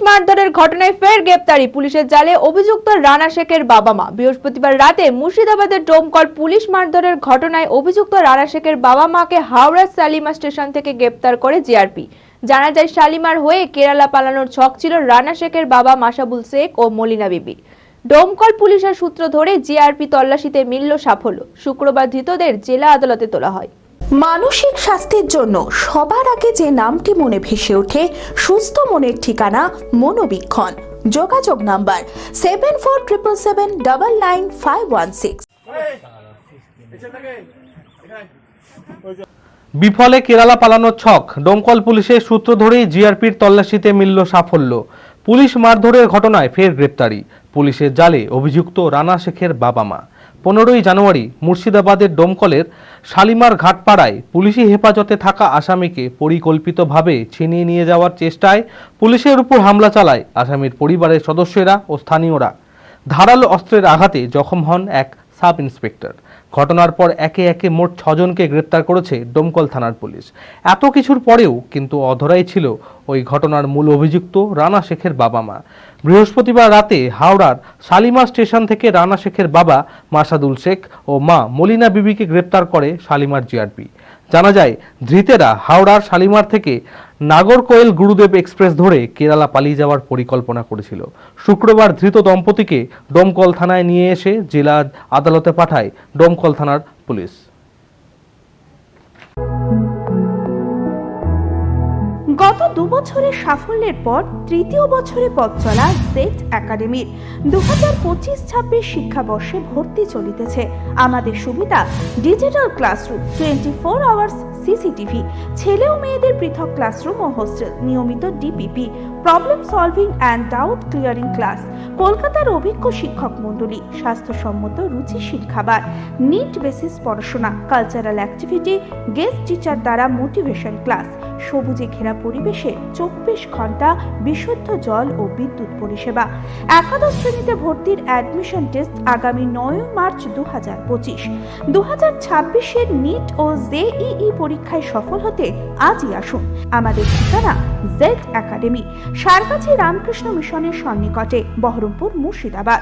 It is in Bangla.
মারধরের ঘটনায় ফের গ্রেপ্তারি, পুলিশের জালে অভিযুক্ত রানা শেখের বাবা মা। বৃহস্পতিবার রাতে মুর্শিদাবাদের ডোমকল পুলিশ মারধরের ঘটনায় অভিযুক্ত রানা শেখের বাবা মাকে হাওড়া শালিমার স্টেশন থেকে গ্রেপ্তার করে জিআরপি। জানা যায়, শালিমার হয়ে কেরালা পালানোর ছক ছিল রানা শেখের বাবা মাসাবুল শেখ ও মলিনা বিবি। ডোমকল পুলিশের সূত্র ধরে জিআরপি তল্লাশিতে মিলল সাফল্য। শুক্রবার ধৃতদের জেলা আদালতে তোলা হয়। মানসিক স্বাস্থ্যের জন্য সবার আগে যে নামটি মনে ভেসে ওঠে, সুস্থ মনের ঠিকানা মনোবীক্ষণ। যোগাযোগ নাম্বার 7477799516। বিফলে কেরালা পালানোর ছক, ডোমকল পুলিশের সূত্র ধরেই জিআরপির তল্লাশিতে মিলল সাফল্য। পুলিশ মারধরের ঘটনায় ফের গ্রেপ্তারি, পুলিশের জালে অভিযুক্ত রানা শেখের বাবা মা। 15ই জানুয়ারি মুর্শিদাবাদের ডোমকলের শালিমার ঘাটপাড়ায় পুলিশি হেফাজতে থাকা আসামিকে পরিকল্পিতভাবে ছিনিয়ে নিয়ে যাওয়ার চেষ্টায় পুলিশের উপর হামলা চালায় আসামির পরিবারের সদস্যরা ও স্থানীয়রা। ধারালো অস্ত্রের আঘাতে জখম হন এক সাব ইন্সপেক্টর। ঘটনার পর একে একে মোট 6 জনকে গ্রেপ্তার করেছে ডোমকল থানার পুলিশ। এত কিছুর পরেও কিন্তু অধরাই ছিল ওই ঘটনার মূল অভিযুক্ত রানা শেখের বাবা মা। বৃহস্পতিবার রাতে হাওড়ার শালিমার স্টেশন থেকে রানা শেখের বাবা মাসাদুল শেখ ও মা মলিনা বিবিকে গ্রেপ্তার করে শালিমার জিআরপি। জানা যায়, ধৃতেরা হাওড়ার শালিমার থেকে নাগরকোয়েল গুরুদেব এক্সপ্রেস ধরে কেরালা পালিয়ে যাওয়ার পরিকল্পনা করেছিল। শুক্রবার ধৃত দম্পতিকে ডোমকল থানায় নিয়ে এসে জেলা আদালতে পাঠায় ডোমকল থানার পুলিশ। গত 2 বছরের সাফল্যের পর তৃতীয় বছরে পথ চলা জেড একাডেমির 2025-26 শিক্ষাবর্ষে ভর্তি চলিতেছে। আমাদের সুবিধা ডিজিটাল ক্লাসরুম, 24 আওয়ার্স সিসিটিভি, ছেলে ও মেয়েদের পৃথক ক্লাসরুম ও হোস্টেল, নিয়মিত DPP, problem solving and doubt clearing class, কলকাতার অভিজ্ঞ শিক্ষক মণ্ডলী, স্বাস্থ্যসম্মত রুচিশীল খাবার, নিট বেসিস পড়াশোনা, কালচারাল অ্যাক্টিভিটি, গেস্ট টিচার দ্বারা মোটিভেশন ক্লাস, সবুজে ঘেরা পরিবেশে 24 ঘন্টা বিশুদ্ধ জল ও বিদ্যুৎ পরিষেবা। একাদশ শ্রেণীতে ভর্তির অ্যাডমিশন টেস্ট আগামী 9 মার্চ 2025। 2026-এর নিট ও জেইই পরীক্ষায় সফল হতে আজই আসুন। আমাদের ঠিকানা জেড একাডেমি, সারগাছি রামকৃষ্ণ মিশনের সন্নিকটে, বহরমপুর, মুর্শিদাবাদ।